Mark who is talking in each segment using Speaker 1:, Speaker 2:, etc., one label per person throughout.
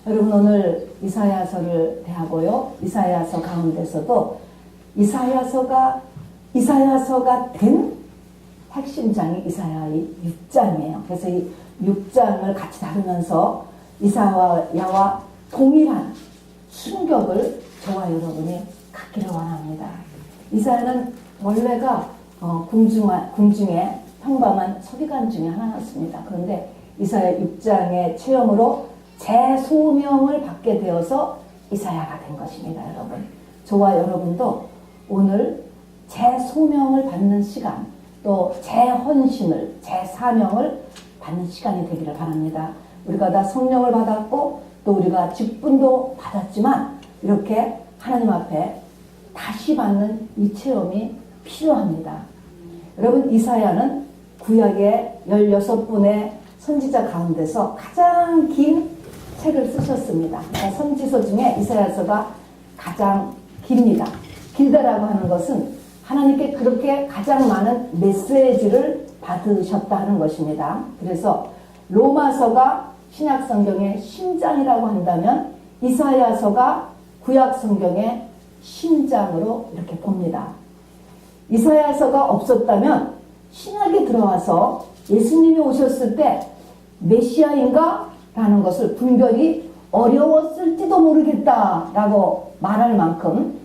Speaker 1: 여러분 오늘 이사야서를 대하고요. 이사야서 가운데서도 이사야서가 된 핵심장이 이사야의 6장이에요. 그래서 이 6장을 같이 다루면서 이사야와 동일한 충격을 저와 여러분이 갖기를 원합니다. 이사야는 원래가 궁중의 평범한 서기관 중에 하나였습니다. 그런데 이사야 6장의 체험으로 재소명을 받게 되어서 이사야가 된 것입니다. 여러분, 저와 여러분도 오늘 재소명을 받는 시간, 또 재헌신을, 재사명을 받는 시간이 되기를 바랍니다. 우리가 다 성령을 받았고 또 우리가 직분도 받았지만 이렇게 하나님 앞에 다시 받는 이 체험이 필요합니다. 여러분, 이사야는 구약의 16분의 선지자 가운데서 가장 긴 책을 쓰셨습니다. 그러니까 선지서 중에 이사야서가 가장 깁니다. 길다라고 하는 것은 하나님께 그렇게 가장 많은 메시지를 받으셨다 하는 것입니다. 그래서 로마서가 신약 성경의 심장이라고 한다면 이사야서가 구약 성경의 심장으로 이렇게 봅니다. 이사야서가 없었다면 신약에 들어와서 예수님이 오셨을 때 메시아인가? 라는 것을 분별이 어려웠을지도 모르겠다라고 말할 만큼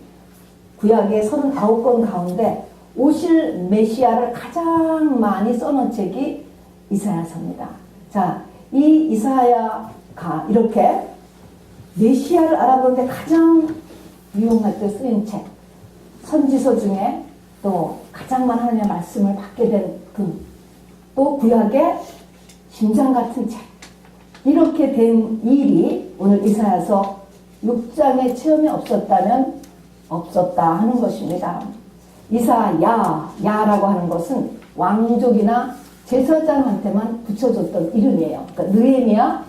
Speaker 1: 구약의 39권 가운데 오실 메시아를 가장 많이 써놓은 책이 이사야서입니다. 자, 이 이사야가 이렇게 메시아를 알아보는데 가장 유용할 때 쓰인 책, 선지서 중에 또 가장 많은 하나님의 말씀을 받게 된 또 구약의 심장 같은 책, 이렇게 된 일이 오늘 이사야서 6장의 체험이 없었다면 없었다 하는 것입니다. 야라고 하는 것은 왕족이나 제사장한테만 붙여줬던 이름이에요. 그러니까 느헤미야,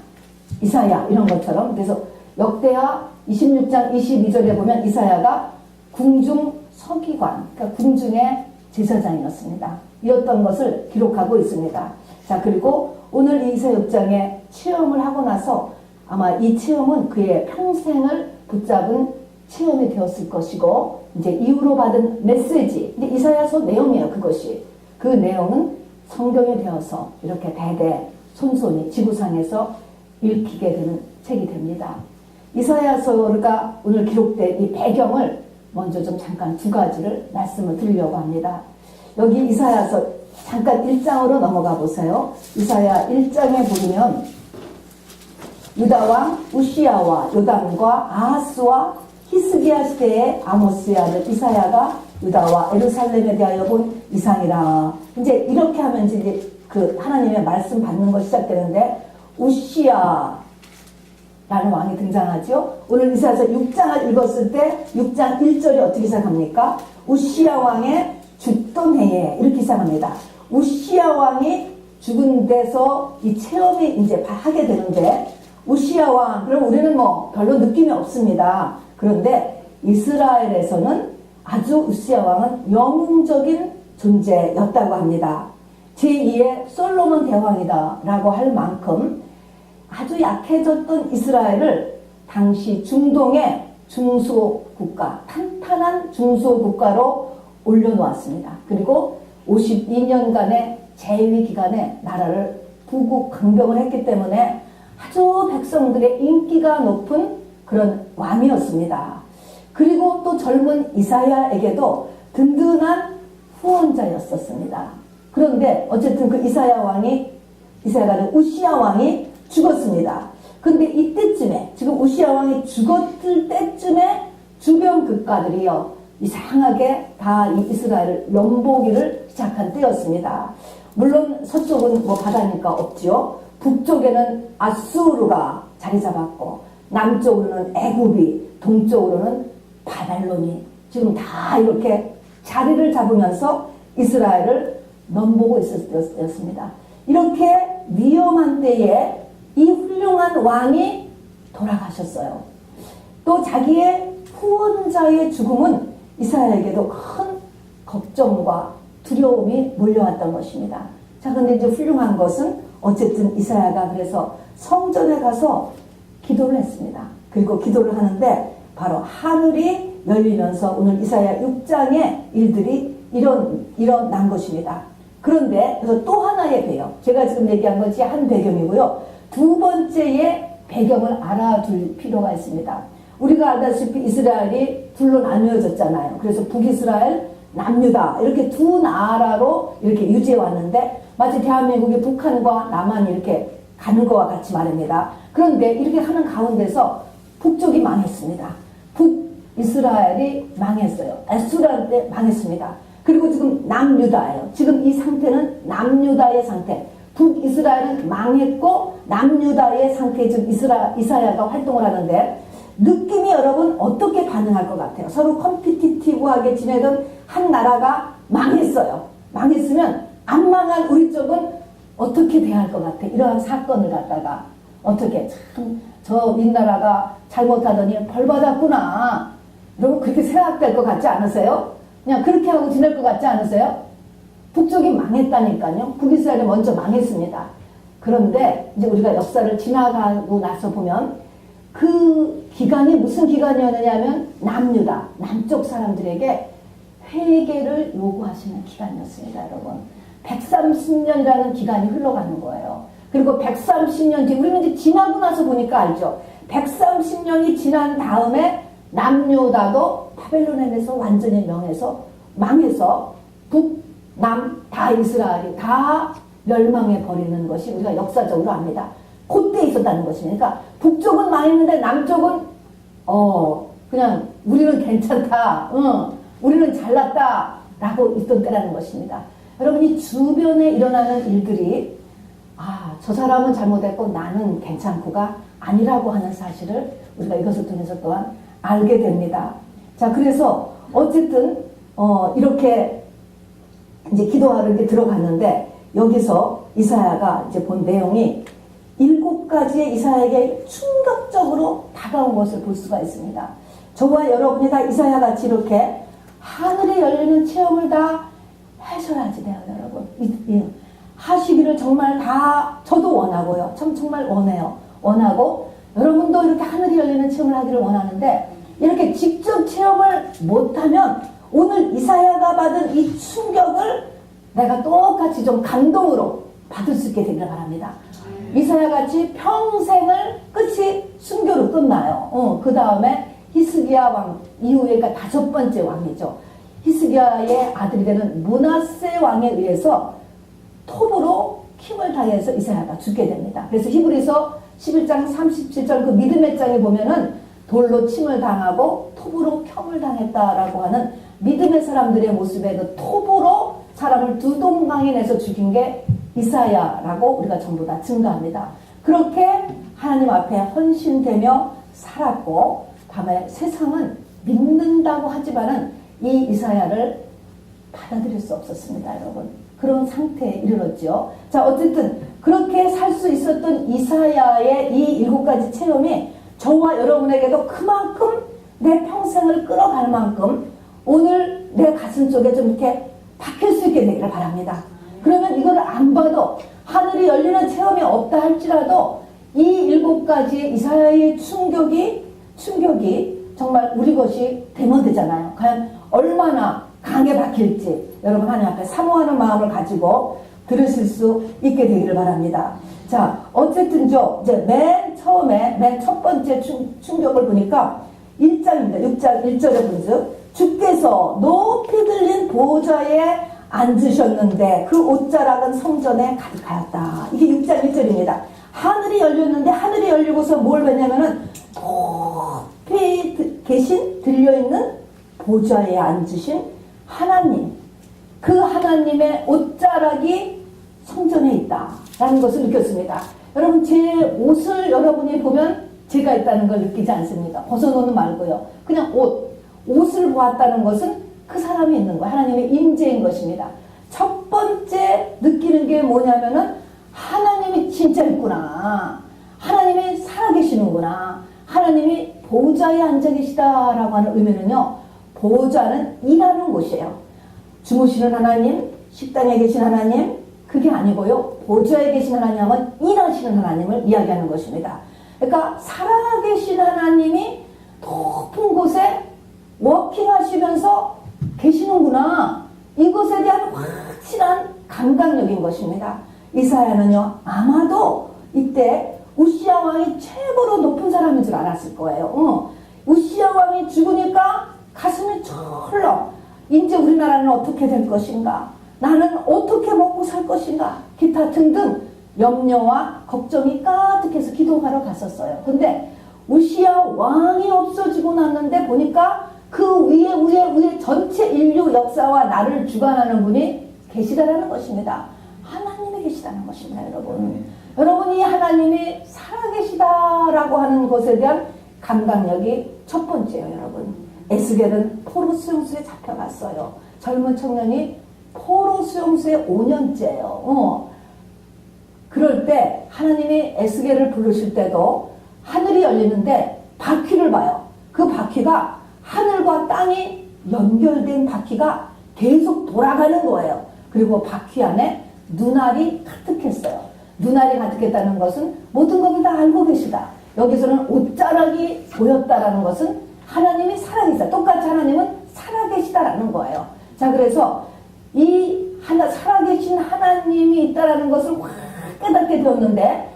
Speaker 1: 이사야 이런 것처럼. 그래서 역대하 26장 22절에 보면 이사야가 궁중 서기관, 그러니까 궁중의 제사장이었습니다. 이었던 것을 기록하고 있습니다. 자, 그리고 오늘 이사야 6장의 체험을 하고 나서 아마 이 체험은 그의 평생을 붙잡은 체험이 되었을 것이고, 이제 이후로 받은 메시지, 근데 이사야서 내용이에요. 그것이. 그 내용은 성경에 되어서 이렇게 대대 손손이 지구상에서 읽히게 되는 책이 됩니다. 이사야서가 오늘 기록된 이 배경을 먼저 좀 잠깐 두 가지를 말씀을 드리려고 합니다. 여기 이사야서 잠깐 1장으로 넘어가 보세요. 이사야 1장에 보면 유다왕 우시야와 요담과 아하스와 히스기야 시대의 아모스의 아들 이사야가 유다와 예루살렘에 대하여 본 이상이라. 이제 이렇게 하면 이제 그 하나님의 말씀 받는 것이 시작되는데, 우시야라는 왕이 등장하죠. 오늘 이사야서 6장을 읽었을 때 6장 1절이 어떻게 시작합니까? 우시야 왕의 죽던 해에, 이렇게 시작합니다. 우시야 왕이 죽은 데서 이 체험이 이제 하게 되는데, 우시야 왕, 그럼 우리는 뭐 별로 느낌이 없습니다. 그런데 이스라엘에서는 아주 우시야 왕은 영웅적인 존재였다고 합니다. 제2의 솔로몬 대왕이다 라고 할 만큼 아주 약해졌던 이스라엘을 당시 중동의 중소국가, 탄탄한 중소국가로 올려놓았습니다. 그리고 52년간의 재위 기간에 나라를 부국강병을 했기 때문에 아주 백성들의 인기가 높은 그런 왕이었습니다. 그리고 또 젊은 이사야에게도 든든한 후원자였었습니다. 그런데 어쨌든 그 이사야가 아니라 우시야 왕이 죽었습니다. 근데 이때쯤에, 지금 우시야 왕이 죽었을 때쯤에 주변 국가들이요, 이상하게 다 이 이스라엘을 넘보기를 시작한 때였습니다. 물론 서쪽은 뭐 바다니까 없지요. 북쪽에는 아수르가 자리 잡았고, 남쪽으로는 애굽이, 동쪽으로는 바벨론이 지금 다 이렇게 자리를 잡으면서 이스라엘을 넘보고 있을 때였습니다. 이렇게 위험한 때에 이 훌륭한 왕이 돌아가셨어요. 또 자기의 후원자의 죽음은 이사야에게도 큰 걱정과 두려움이 몰려왔던 것입니다. 자, 근데 이제 훌륭한 것은 어쨌든 이사야가 그래서 성전에 가서 기도를 했습니다. 그리고 기도를 하는데 바로 하늘이 열리면서 오늘 이사야 6장의 일들이 일어난 것입니다. 그런데 그래서 또 하나의 배경, 제가 지금 얘기한 것이 한 배경이고요. 두 번째의 배경을 알아둘 필요가 있습니다. 우리가 알다시피 이스라엘이 둘로 나뉘어졌잖아요. 그래서 북이스라엘, 남유다 이렇게 두 나라로 이렇게 유지해 왔는데 마치 대한민국이 북한과 남한이 이렇게 가는 것과 같이 말입니다. 그런데 이렇게 하는 가운데서 북쪽이 망했습니다. 북이스라엘이 망했어요. 에스라 때 망했습니다. 그리고 지금 남유다예요. 지금 이 상태는 남유다의 상태. 북이스라엘은 망했고 남유다의 상태에 지금 이사야가 활동을 하는데 느낌이 여러분 어떻게 반응할 것 같아요? 서로 컴피티티브하게 지내던 한 나라가 망했어요. 망했으면 안 망한 우리 쪽은 어떻게 대할 것 같아? 이러한 사건을 갖다가 어떻게 참 저 윗나라가 잘못하더니 벌 받았구나. 여러분 그렇게 생각될 것 같지 않으세요? 그냥 그렇게 하고 지낼 것 같지 않으세요? 북쪽이 망했다니까요. 북이스라엘이 먼저 망했습니다. 그런데 이제 우리가 역사를 지나가고 나서 보면 그 기간이 무슨 기간이었느냐면 남유다, 남쪽 사람들에게 회개를 요구하시는 기간이었습니다. 여러분 130년이라는 기간이 흘러가는 거예요. 그리고 130년 뒤 우리는 이제 지나고 나서 보니까 알죠. 130년이 지난 다음에 남유다도 바벨론에서 완전히 망해서 북, 남 다 이스라엘이 다 멸망해 버리는 것이 우리가 역사적으로 압니다. 그때 있었다는 것입니다. 그러니까 북쪽은 망했는데 남쪽은 그냥 우리는 괜찮다, 우리는 잘났다 라고 있던 때라는 것입니다. 여러분이 주변에 일어나는 일들이 저 사람은 잘못했고 나는 괜찮고가 아니라고 하는 사실을 우리가 이것을 통해서 또한 알게 됩니다. 자, 그래서 어쨌든 이렇게 이제 기도하러 이렇게 들어갔는데 여기서 이사야가 이제 본 내용이 7가지의 이사야에게 충격적으로 다가온 것을 볼 수가 있습니다. 저와 여러분이 다 이사야같이 이렇게 하늘이 열리는 체험을 다 하셔야지 돼요, 여러분. 하시기를 정말 다 저도 원하고요. 정말 원하고 여러분도 이렇게 하늘이 열리는 체험을 하기를 원하는데 이렇게 직접 체험을 못하면 오늘 이사야가 받은 이 충격을 내가 똑같이 좀 감동으로 받을 수 있게 되기를 바랍니다. 이사야같이 평생을 끝이 순교로 끝나요. 그 다음에 히스기야 왕 이후에 그러니까 5번째 왕이죠. 히스기야의 아들이 되는 므낫세 왕에 의해서 톱으로 킴을 당해서 이사야가 죽게 됩니다. 그래서 히브리서 11장 37절 그 믿음의 장에 보면은 돌로 침을 당하고 톱으로 켬을 당했다라고 하는 믿음의 사람들의 모습에 그 톱으로 사람을 두동강에 내서 죽인 게 이사야라고 우리가 전부 다 증거합니다. 그렇게 하나님 앞에 헌신되며 살았고 다음에 세상은 믿는다고 하지만은 이 이사야를 받아들일 수 없었습니다, 여러분. 그런 상태에 이르렀죠. 자, 어쨌든 그렇게 살 수 있었던 이사야의 이 7가지 체험이 저와 여러분에게도 그만큼 내 평생을 끌어갈 만큼 오늘 내 가슴 쪽에 좀 이렇게 박힐 수 있게 되기를 바랍니다. 그러면 이걸 안 봐도 하늘이 열리는 체험이 없다 할지라도 이 7가지의 이사야의 충격이 정말 우리 것이 되면 되잖아요. 과연 얼마나 강에 박힐지 여러분 하나님 앞에 사모하는 마음을 가지고 들으실 수 있게 되기를 바랍니다. 자, 어쨌든 이제 맨 처음에 맨 첫 번째 충격을 보니까 1장입니다. 6장 1절에 본즉 주께서 높이 들린 보좌에 앉으셨는데 그 옷자락은 성전에 가득하였다. 이게 6장 1절입니다. 하늘이 열렸는데 하늘이 열리고서 뭘 했냐면은 높이 들려있는 보좌에 앉으신 하나님, 그 하나님의 옷자락이 성전에 있다라는 것을 느꼈습니다. 여러분 제 옷을 여러분이 보면 제가 있다는 걸 느끼지 않습니까? 벗어놓는 말고요. 그냥 옷을 보았다는 것은 그 사람이 있는 거예요. 하나님의 임재인 것입니다. 첫 번째 느끼는 게 뭐냐면은 하나님이 진짜 있구나. 하나님이 살아계시는구나. 하나님이 보좌에 앉아 계시다라고 하는 의미는요. 보좌는 일하는 곳이에요. 주무시는 하나님, 식당에 계신 하나님, 그게 아니고요. 보좌에 계신 하나님은 일하시는 하나님을 이야기하는 것입니다. 그러니까 살아계신 하나님이 높은 곳에 워킹하시면서 계시는구나. 이것에 대한 확실한 감각력인 것입니다. 이사야는요, 아마도 이때 우시야 왕이 최고로 높은 사람인 줄 알았을 거예요. 우시야 왕이 죽으니까 가슴이 철렁. 이제 우리나라는 어떻게 될 것인가? 나는 어떻게 먹고 살 것인가? 기타 등등 염려와 걱정이 가득해서 기도하러 갔었어요. 근데 우시야 왕이 없어지고 났는데 보니까 그 위에 전체 인류 역사와 나를 주관하는 분이 계시다라는 것입니다. 하나님이 계시다는 것입니다, 여러분. 여러분이 하나님이 살아계시다라고 하는 것에 대한 감각력이 첫 번째예요, 여러분. 에스겔은 포로 수용소에 잡혀갔어요. 젊은 청년이 포로 수용소에 5년째예요. 그럴 때 하나님이 에스겔을 부르실 때도 하늘이 열리는데 바퀴를 봐요. 그 바퀴가 하늘과 땅이 연결된 바퀴가 계속 돌아가는 거예요. 그리고 바퀴 안에 눈알이 가득했어요. 눈알이 가득했다는 것은 모든 것을 다 알고 계시다. 여기서는 옷자락이 보였다라는 것은 하나님이 살아계시다. 똑같이 하나님은 살아계시다라는 거예요. 자, 그래서 이 살아계신 하나님이 있다라는 것을 확 깨닫게 되었는데,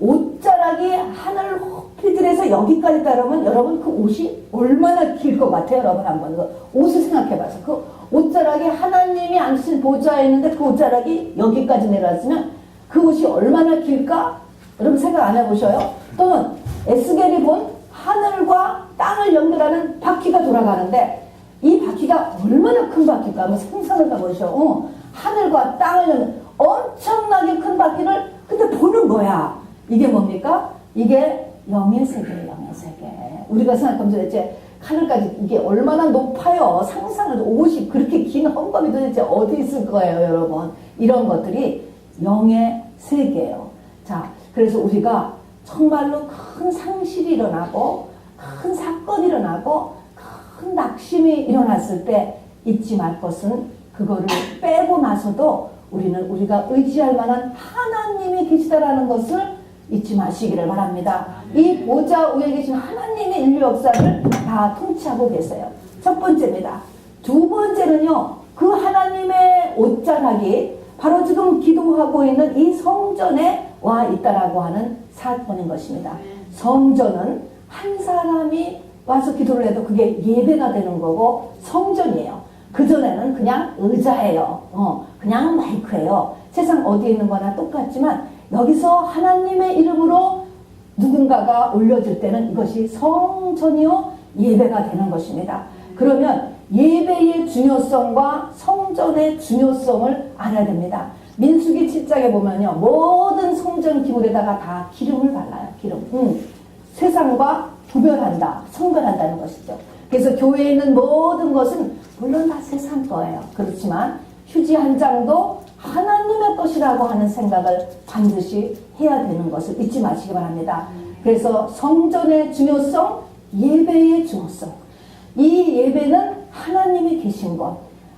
Speaker 1: 옷자락이 하늘 높이 들에서 여기까지 따르면 여러분 그 옷이 얼마나 길 것 같아요? 여러분 한번 그 옷을 생각해봐서 그 옷자락이 하나님이 앉으신 보좌에 있는데 그 옷자락이 여기까지 내려왔으면 그 옷이 얼마나 길까? 여러분 생각 안 해보셔요? 또는 에스겔이 본 하늘과 땅을 연결하는 바퀴가 돌아가는데 이 바퀴가 얼마나 큰 바퀴일까? 한번 상상을 해보셔. 하늘과 땅을 연결 엄청나게 큰 바퀴를 근데 보는 거야. 이게 뭡니까? 이게 영의 세계예요, 영의 세계. 우리가 생각하면 도대체 하늘까지 이게 얼마나 높아요. 상상을 옷이 그렇게 긴 헝겊이 도대체 어디 있을 거예요, 여러분. 이런 것들이 영의 세계예요. 자, 그래서 우리가 정말로 큰 상실이 일어나고 큰 사건이 일어나고 큰 낙심이 일어났을 때 잊지 말 것은 그거를 빼고 나서도 우리는 우리가 의지할 만한 하나님이 계시다라는 것을 잊지 마시기를 바랍니다. 이 보좌 위에 계신 하나님의 인류 역사를 다 통치하고 계세요. 첫 번째입니다. 두 번째는요, 그 하나님의 옷자락이 바로 지금 기도하고 있는 이 성전에 와 있다라고 하는 사건인 것입니다. 성전은 한 사람이 와서 기도를 해도 그게 예배가 되는 거고 성전이에요. 그전에는 그냥 의자예요. 그냥 마이크예요. 세상 어디에 있는 거나 똑같지만 여기서 하나님의 이름으로 누군가가 올려질 때는 이것이 성전이요 예배가 되는 것입니다. 그러면 예배의 중요성과 성전의 중요성을 알아야 됩니다. 민수기 7장에 보면요, 모든 성전 기물에다가 다 기름을 발라요. 기름. 세상과 구별한다, 성별한다는 것이죠. 그래서 교회에 있는 모든 것은 물론 다 세상 거예요. 그렇지만 휴지 한 장도 하나님의 것이라고 하는 생각을 반드시 해야 되는 것을 잊지 마시기 바랍니다. 그래서 성전의 중요성, 예배의 중요성. 이 예배는 하나님이 계신 것.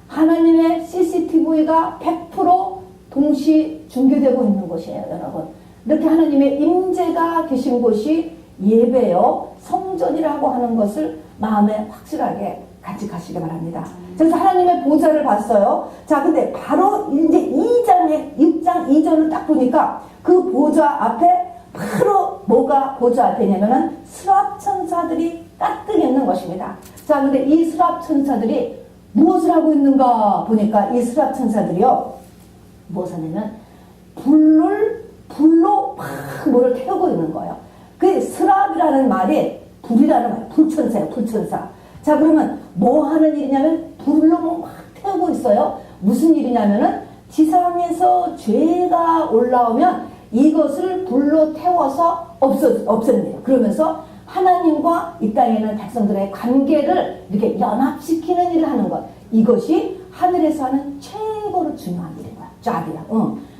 Speaker 1: 하나님의 CCTV가 100% 동시 중계되고 있는 곳이에요, 여러분. 이렇게 하나님의 임재가 계신 곳이 예배요, 성전이라고 하는 것을 마음에 확실하게 간직하시기 바랍니다. 그래서 하나님의 보좌를 봤어요. 자, 근데 바로 이제 6장 2절을 딱 보니까 그 보좌 앞에 바로 뭐가 보좌 앞에 있냐면은 수랍천사들이 가득 있는 것입니다. 자, 근데 이 수랍천사들이 무엇을 하고 있는가 보니까 이 수랍천사들이요, 무엇을 하냐면 불로 막 뭐를 태우고 있는 거예요. 그 수랍이라는 말이 불이라는 말, 불천사예요, 불천사. 자, 그러면 뭐 하는 일이냐면 불로 막 태우고 있어요. 무슨 일이냐면은 지상에서 죄가 올라오면 이것을 불로 태워서 없앤대요. 그러면서 하나님과 이 땅에 있는 백성들의 관계를 이렇게 연합시키는 일을 하는 것. 이것이 하늘에서 하는 최고로 중요한 일인 거야. 짭이야.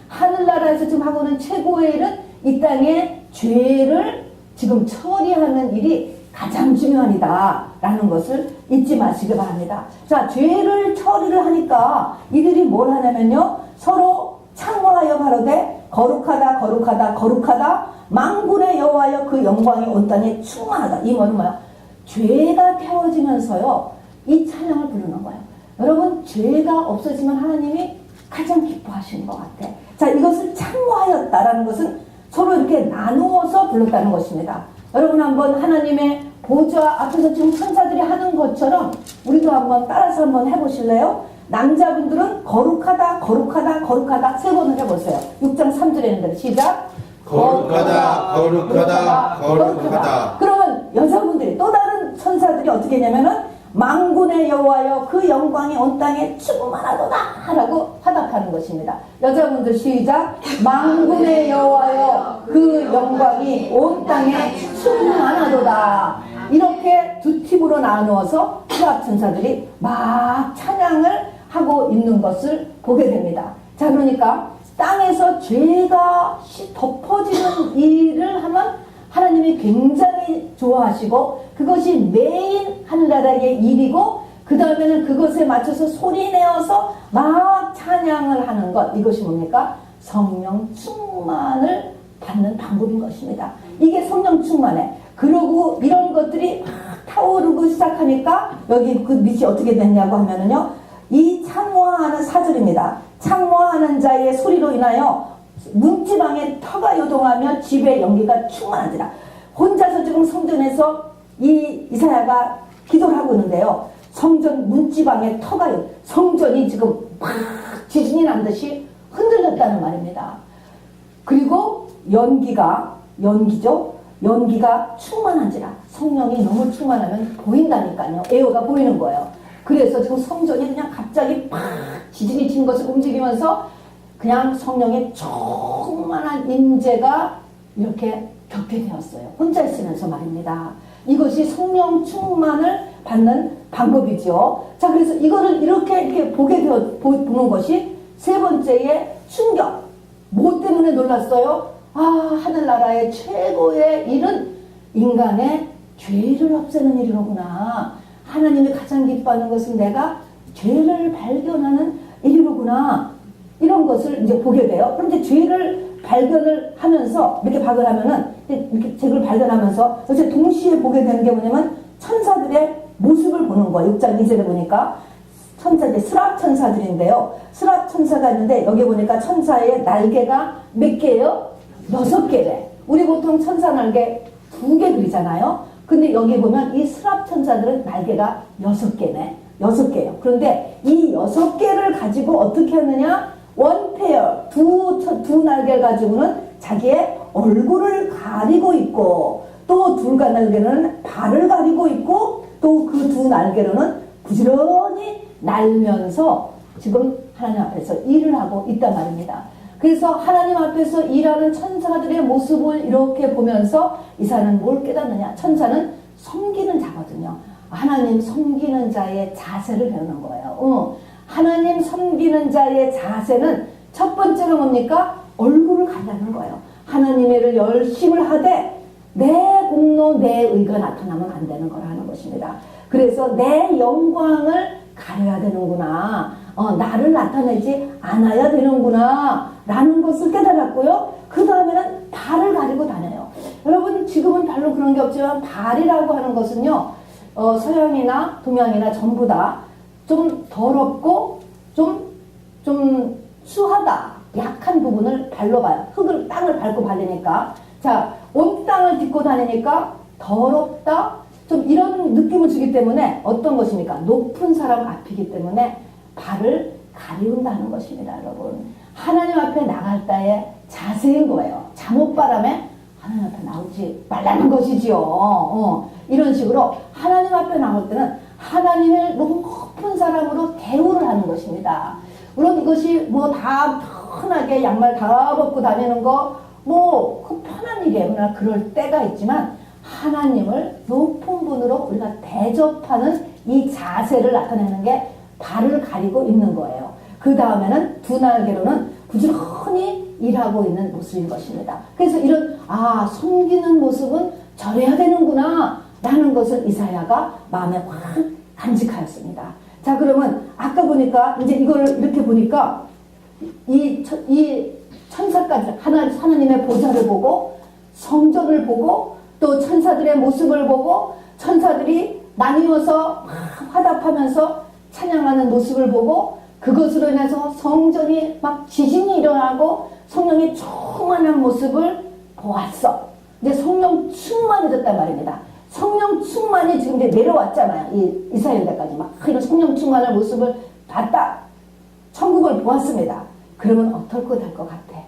Speaker 1: 하늘나라에서 지금 하고 있는 최고의 일은 이 땅의 죄를 지금 처리하는 일이 가장 중요한 일이다 라는 것을 잊지 마시기 바랍니다. 자, 죄를 처리를 하니까 이들이 뭘 하냐면요, 서로 창화하여 가로되 거룩하다 거룩하다 거룩하다 만군의 여호와여 그 영광이 온 땅에 충만하다. 이 말은 뭐야? 죄가 태워지면서요 이 찬양을 부르는 거예요. 여러분, 죄가 없어지면 하나님이 가장 기뻐하시는 것 같아. 자, 이것을 창조하였다라는 것은 서로 이렇게 나누어서 불렀다는 것입니다. 여러분, 한번 하나님의 보좌 앞에서 지금 천사들이 하는 것처럼 우리도 한번 따라서 한번 해보실래요? 남자분들은 거룩하다 거룩하다 거룩하다 3번을 해보세요. 6장 3절에 있는 대로 시작.
Speaker 2: 거룩하다 거룩하다 거룩하다.
Speaker 1: 그러면 여자분들이 또 다른 천사들이 어떻게 했냐면은 만군의 여호와여 그 영광이 온 땅에 충만하도다 라고 화답하는 것입니다. 여자분들 시작. 만군의 여호와여 그 영광이 온 땅에 충만하도다. 이렇게 두 팀으로 나누어서 수학 천사들이 막 찬양을 하고 있는 것을 보게 됩니다. 자, 그러니까 땅에서 죄가 덮어지는 일을 하면 하나님이 굉장히 좋아하시고 그것이 메인 하늘나라의 일이고 그 다음에는 그것에 맞춰서 소리내어서 막 찬양을 하는 것, 이것이 뭡니까? 성령 충만을 받는 방법인 것입니다. 이게 성령 충만해. 그러고 이런 것들이 막 타오르고 시작하니까 여기 그 밑이 어떻게 됐냐고 하면은요, 이 창화하는 4절입니다. 창화하는 자의 소리로 인하여 문지방에 터가 요동하며 집에 연기가 충만하더라. 혼자서 지금 성전에서 이사야가 기도를 하고 있는데요. 성전 문지방에 터가 성전이 지금 막 지진이 난 듯이 흔들렸다는 말입니다. 그리고 연기죠. 연기가 충만한지라. 성령이 너무 충만하면 보인다니까요. 에어가 보이는 거예요. 그래서 지금 성전이 그냥 갑자기 팍 지진이 친 것을 움직이면서 그냥 성령의 충만한 임재가 이렇게 겪게 되었어요. 혼자 있으면서 말입니다. 이것이 성령 충만을 받는 방법이죠. 자, 그래서 이거를 이렇게 보는 것이 세 번째의 충격. 뭐 때문에 놀랐어요? 하늘나라의 최고의 일은 인간의 죄를 없애는 일이로구나. 하나님이 가장 기뻐하는 것은 내가 죄를 발견하는 일이로구나. 이런 것을 이제 보게 돼요. 그런데 죄를 발견을 하면서 이렇게 이렇게 죄를 발견하면서 그래서 동시에 보게 되는 게 뭐냐면 천사들의 모습을 보는 거예요. 6장 2절에 보니까 천사들, 스랍 천사들인데요. 스랍 천사가 있는데 여기 보니까 천사의 날개가 몇 개예요? 6개래. 우리 보통 천사 날개 2개 그리잖아요. 근데 여기 보면 이 스랍 천사들은 날개가 6개네. 6개예요. 그런데 이 6개를 가지고 어떻게 하느냐? 원페어, 두 날개를 가지고는 자기의 얼굴을 가리고 있고 또 둘 날개는 발을 가리고 있고 또 그 두 날개로는 부지런히 날면서 지금 하나님 앞에서 일을 하고 있단 말입니다. 그래서 하나님 앞에서 일하는 천사들의 모습을 이렇게 보면서 이사야는 뭘 깨닫느냐? 천사는 섬기는 자거든요. 하나님 섬기는 자의 자세를 배우는 거예요. 하나님 섬기는 자의 자세는 첫 번째로 뭡니까? 얼굴을 가리는 거예요. 하나님의 일을 열심을 하되 내 공로, 내 의가 나타나면 안 되는 거라는 것입니다. 그래서 내 영광을 가려야 되는구나. 나를 나타내지 않아야 되는구나. 라는 것을 깨달았고요. 그 다음에는 발을 가리고 다녀요. 여러분, 지금은 별로 그런 게 없지만 발이라고 하는 것은요, 서양이나 동양이나 전부 다 좀 더럽고 좀 수하다, 약한 부분을 발로 봐요. 땅을 밟고 발리니까. 자, 온 땅을 딛고 다니니까 더럽다, 좀 이런 느낌을 주기 때문에 어떤 것입니까? 높은 사람 앞이기 때문에 발을 가리운다는 것입니다, 여러분. 하나님 앞에 나갈 때의 자세인 거예요. 잠옷바람에 하나님 앞에 나오지 말라는 것이지요. 이런 식으로 하나님 앞에 나올 때는 하나님을 높은 사람으로 대우를 하는 것입니다. 물론 이것이 뭐 다 편하게 양말 다 벗고 다니는 거 그 편한 일이에요. 그러나 그럴 때가 있지만 하나님을 높은 분으로 우리가 대접하는 이 자세를 나타내는 게 발을 가리고 있는 거예요. 그 다음에는 두 날개로는 부지런히 일하고 있는 모습인 것입니다. 그래서 이런 섬기는 모습은 저래야 되는구나 라는 것을 이사야가 마음에 확 간직하였습니다. 자, 그러면 아까 보니까 이제 이걸 이렇게 보니까 이 천사까지 하나님의 보좌를 보고 성전을 보고 또 천사들의 모습을 보고 천사들이 나뉘어서 막 화답하면서 찬양하는 모습을 보고 그것으로 인해서 성전이 막 지진이 일어나고 성령이 충만한 모습을 보았어. 이제 성령 충만해졌단 말입니다. 성령 충만이 지금 이제 내려왔잖아요. 이사야까지 막 이런 성령 충만한 모습을 봤다. 천국을 보았습니다. 그러면 어떨 것 할 것 같아?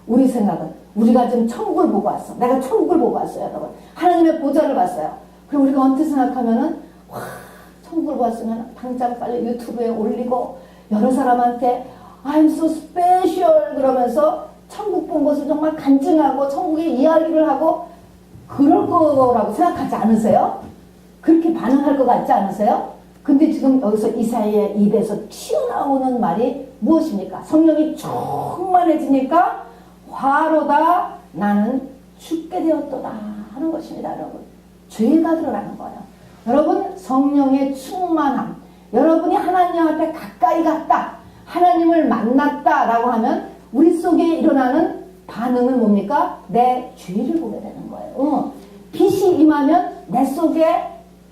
Speaker 1: 우리 생각은 우리가 지금 천국을 보고 왔어. 내가 천국을 보고 왔어요, 여러분. 하나님의 보좌를 봤어요. 그럼 우리가 언뜻 생각하면은 와, 천국을 보았으면 당장 빨리 유튜브에 올리고 여러 사람한테 I'm so special 그러면서 천국 본 것을 정말 간증하고 천국의 이야기를 하고 그럴 거라고 생각하지 않으세요? 그렇게 반응할 것 같지 않으세요? 근데 지금 여기서 이사야의 입에서 튀어나오는 말이 무엇입니까? 성령이 충만해지니까 화로다 나는 죽게 되었도다 하는 것입니다. 여러분, 죄가 드러나는 거예요. 여러분, 성령의 충만함, 여러분이 하나님 앞에 가까이 갔다, 하나님을 만났다라고 하면 우리 속에 일어나는 반응은 뭡니까? 내 죄를 보게 되는 거예요. 빛이 임하면 내 속에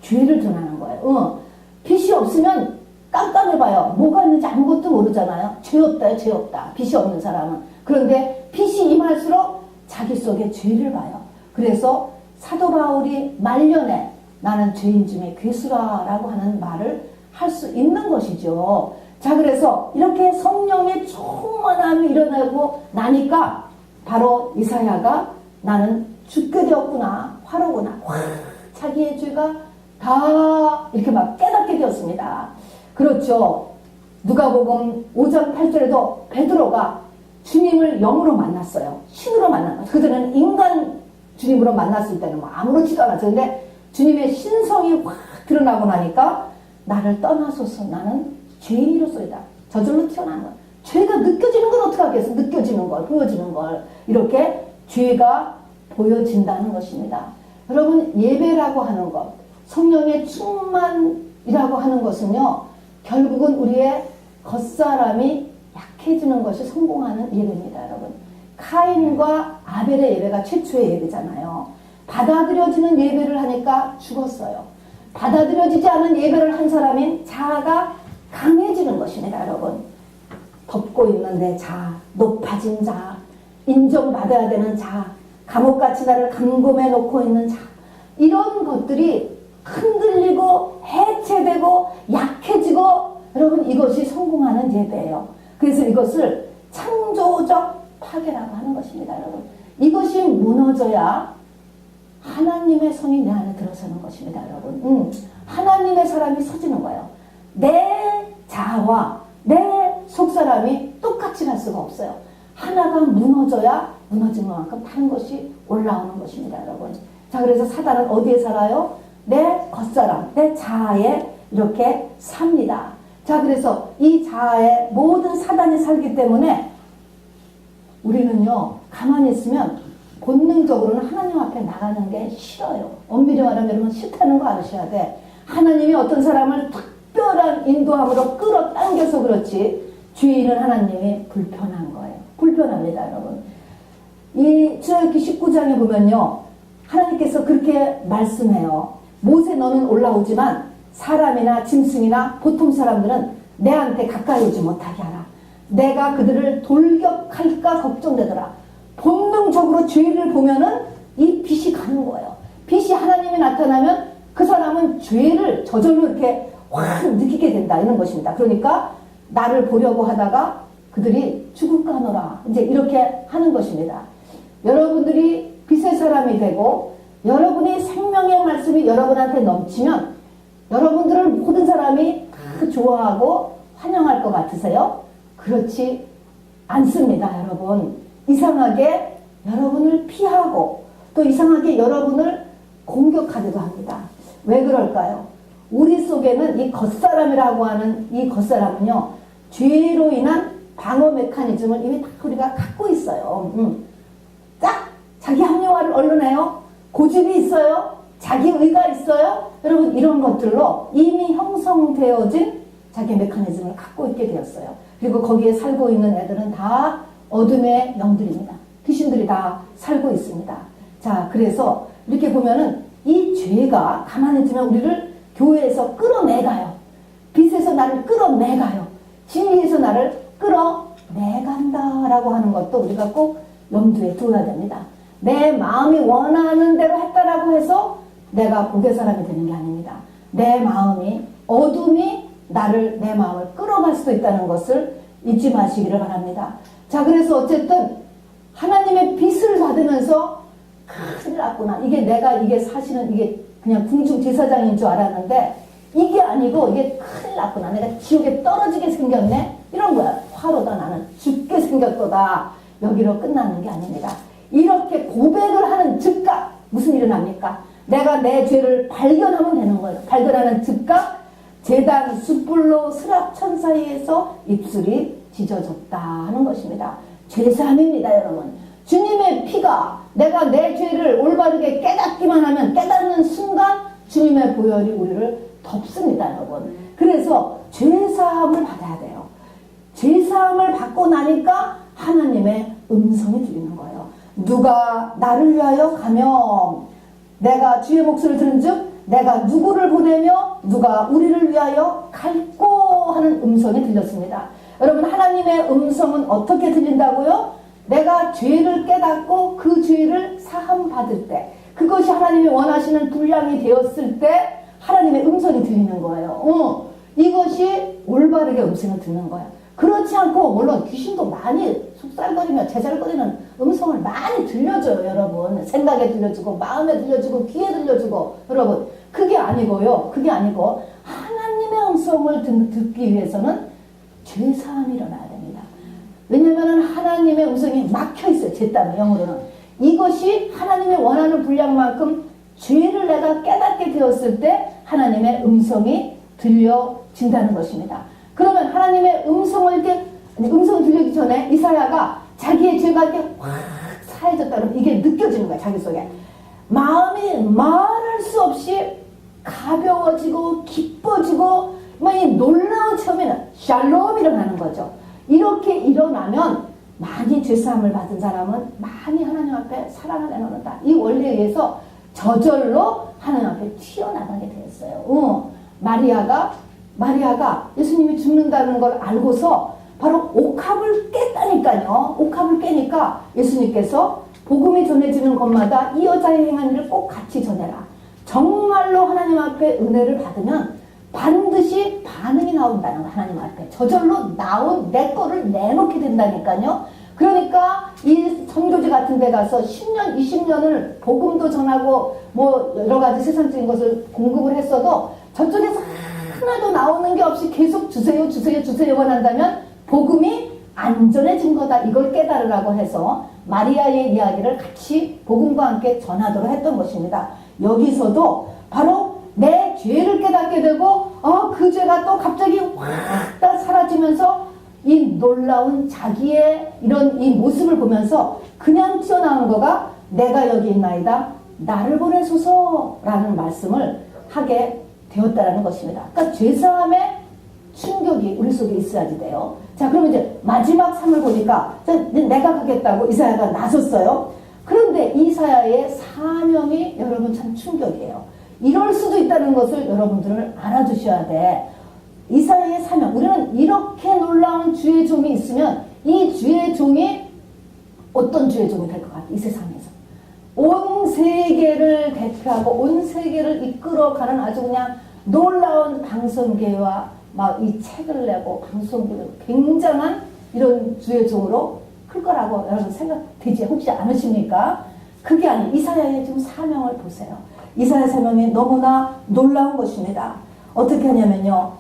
Speaker 1: 죄를 드러나는 거예요. 빛이 없으면 깜깜해봐요. 뭐가 있는지 아무것도 모르잖아요. 죄 없다요, 죄 없다. 빛이 없는 사람은. 그런데 빛이 임할수록 자기 속에 죄를 봐요. 그래서 사도 바울이 말년에 나는 죄인 중에 괴수라라고 하는 말을 할 수 있는 것이죠. 자, 그래서 이렇게 성령의 충만함이 일어나고 나니까 바로 이사야가 나는 죽게 되었구나, 화로구나. 와, 자기의 죄가 다 이렇게 막 깨닫게 되었습니다. 그렇죠. 누가복음 5장 8절에도 베드로가 주님을 영으로 만났어요. 신으로 만난 거죠. 그들은 인간 주님으로 만났을 때는 뭐 아무렇지도 않았어요. 근데 주님의 신성이 확 드러나고 나니까 나를 떠나소서 나는 죄인이로소이다. 저절로 튀어나온 거예요. 죄가 느껴지는 건 어떻게 하겠어? 느껴지는 걸, 보여지는 걸. 이렇게 죄가 보여진다는 것입니다. 여러분, 예배라고 하는 것, 성령의 충만이라고 하는 것은요, 결국은 우리의 겉사람이 약해지는 것이 성공하는 예배입니다, 여러분. 카인과 아벨의 예배가 최초의 예배잖아요. 받아들여지는 예배를 하니까 죽었어요. 받아들여지지 않은 예배를 한 사람인 자아가 강해지는 것입니다, 여러분. 덮고 있는 내 자아, 높아진 자아, 인정받아야 되는 자아, 감옥같이 나를 감금해 놓고 있는 자아, 이런 것들이 흔들리고 해체되고 약해지고, 여러분, 이것이 성공하는 예배예요. 그래서 이것을 창조적 파괴라고 하는 것입니다, 여러분. 이것이 무너져야 하나님의 성이 내 안에 들어서는 것입니다, 여러분. 하나님의 사람이 서지는 거예요. 내 자아와 내 속사람이 똑같이 갈 수가 없어요. 하나가 무너져야 무너진 것만큼 다른 것이 올라오는 것입니다, 여러분. 자, 그래서 사단은 어디에 살아요? 내 겉사람, 내 자아에 이렇게 삽니다. 자, 그래서 이 자아에 모든 사단이 살기 때문에 우리는요, 가만히 있으면 본능적으로는 하나님 앞에 나가는 게 싫어요. 엄밀히 말하면 여러분 싫다는 거 알으셔야 돼. 하나님이 어떤 사람을 특별한 인도함으로 끌어당겨서 그렇지 죄인은 하나님이 불편한 거예요. 불편합니다, 여러분. 이 출애굽기 19장에 보면요, 하나님께서 그렇게 말씀해요. 모세 너는 올라오지만 사람이나 짐승이나 보통 사람들은 내한테 가까이 오지 못하게 하라. 내가 그들을 돌격할까 걱정되더라. 본능적으로 죄를 보면은 이 빛이 가는 거예요. 빛이 하나님이 나타나면 그 사람은 죄를 저절로 이렇게 확 느끼게 된다, 이런 것입니다. 그러니까 나를 보려고 하다가 그들이 죽을까 하노라, 이제 이렇게 하는 것입니다. 여러분들이 빛의 사람이 되고 여러분이 생명의 말씀이 여러분한테 넘치면 여러분들을 모든 사람이 다 좋아하고 환영할 것 같으세요? 그렇지 않습니다, 여러분. 이상하게 여러분을 피하고 또 이상하게 여러분을 공격하기도 합니다. 왜 그럴까요? 우리 속에는 이 겉사람이라고 하는 이 겉사람은요, 죄로 인한 방어 메커니즘을 이미 다 우리가 갖고 있어요. 딱 자기 합리화를 얻어내요. 고집이 있어요. 자기 의가 있어요. 여러분, 이런 것들로 이미 형성되어진 자기 메커니즘을 갖고 있게 되었어요. 그리고 거기에 살고 있는 애들은 다 어둠의 영들입니다. 귀신들이 다 살고 있습니다. 자, 그래서 이렇게 보면은 이 죄가 가만히 두면 우리를 교회에서 끌어내가요. 빛에서 나를 끌어내가요. 진리에서 나를 끌어내간다라고 하는 것도 우리가 꼭 염두에 두어야 됩니다. 내 마음이 원하는 대로 했다라고 해서 내가 복의 사람이 되는 게 아닙니다. 내 마음이 어둠이 내 마음을 끌어갈 수도 있다는 것을 잊지 마시기를 바랍니다. 자, 그래서 어쨌든 하나님의 빛을 받으면서 큰일 났구나. 이게 사실은 이게 그냥 궁중 제사장인 줄 알았는데 이게 아니고 이게 큰일 났구나. 내가 지옥에 떨어지게 생겼네. 이런 거야. 화로다. 나는 죽게 생겼도다. 여기로 끝나는 게 아닙니다. 이렇게 고백을 하는 즉각 무슨 일이 납니까? 내가 내 죄를 발견하면 되는 거예요. 발견하는 즉각 제단 숯불로 스랍천 사이에서 입술이 찢어졌다 하는 것입니다. 죄사함입니다, 여러분. 주님의 피가 내가 내 죄를 올바르게 깨닫기만 하면 깨닫는 순간 주님의 보혈이 우리를 덮습니다, 여러분. 그래서 죄사함을 받아야 돼요. 죄사함을 받고 나니까 하나님의 음성이 들리는 거예요. 누가 나를 위하여 가며 내가 주의 목소리를 들은즉 내가 누구를 보내며 누가 우리를 위하여 갈꼬 하는 음성이 들렸습니다. 여러분, 하나님의 음성은 어떻게 들린다고요? 내가 죄를 깨닫고 그 죄를 사함 받을 때, 그것이 하나님이 원하시는 분량이 되었을 때 하나님의 음성이 들리는 거예요. 이것이 올바르게 음성을 듣는 거예요. 그렇지 않고 물론 귀신도 많이 속살거리며 제잘거리는 음성을 많이 들려줘요, 여러분. 생각에 들려주고 마음에 들려주고 귀에 들려주고. 여러분, 그게 아니고요. 그게 아니고 하나님의 음성을 듣기 위해서는 죄사함이 일어나야 됩니다. 왜냐하면 하나님의 음성이 막혀있어요. 제 땀에 영으로는. 이것이 하나님의 원하는 분량만큼 죄를 내가 깨닫게 되었을 때 하나님의 음성이 들려진다는 것입니다. 그러면 하나님의 음성을 들려기 전에 이사야가 자기의 죄가 이렇게 확 사해졌다 그러면 이게 느껴지는 거야, 자기 속에. 마음이 말할 수 없이 가벼워지고 기뻐지고 이 놀라운 체험에는 샬롬이 일어나는 거죠. 이렇게 일어나면 많이 죄사함을 받은 사람은 많이 하나님 앞에 사랑을 내놓는다. 이 원리에 의해서 저절로 하나님 앞에 튀어나가게 되었어요. 마리아가 예수님이 죽는다는 걸 알고서 바로 옥합을 깼다니까요. 옥합을 깨니까 예수님께서 복음이 전해지는 곳마다 이 여자의 행한 일을 꼭 같이 전해라. 정말로 하나님 앞에 은혜를 받으면 반드시 반응이 나온다는 거, 하나님 앞에. 저절로 나온 내 거를 내놓게 된다니까요. 그러니까 이 선교지 같은 데 가서 10년, 20년을 복음도 전하고 여러 가지 세상적인 것을 공급을 했어도 저쪽에서 하나도 나오는 게 없이 계속 주세요 원한다면 복음이 안전해진 거다. 이걸 깨달으라고 해서 마리아의 이야기를 같이 복음과 함께 전하도록 했던 것입니다. 여기서도 바로 내 죄를 깨닫게 되고 그 죄가 또 갑자기 확 다 사라지면서 이 놀라운 자기의 이런 이 모습을 보면서 그냥 튀어나온 거가 내가 여기 있나이다. 나를 보내소서라는 말씀을 하게 되었다라는 것입니다. 그러니까 죄사함의 충격이 우리 속에 있어야지 돼요. 자, 그러면 이제 마지막 삶을 보니까 내가 가겠다고 이사야가 나섰어요. 그런데 이사야의 사명이 여러분 참 충격이에요. 이럴 수도 있다는 것을 여러분들은 알아두셔야 돼. 이사야의 사명. 우리는 이렇게 놀라운 주의 종이 있으면 이 주의 종이 어떤 주의 종이 될 것 같아? 이 세상에서. 온 세계를 대표하고 온 세계를 이끌어가는 아주 그냥 놀라운 방송계와 막 이 책을 내고 방송계로 굉장한 이런 주의 종으로 클 거라고 여러분 생각되지 혹시 않으십니까? 그게 아니에요. 이사야의 지금 사명을 보세요. 이사야 사명이 너무나 놀라운 것입니다. 어떻게 하냐면요.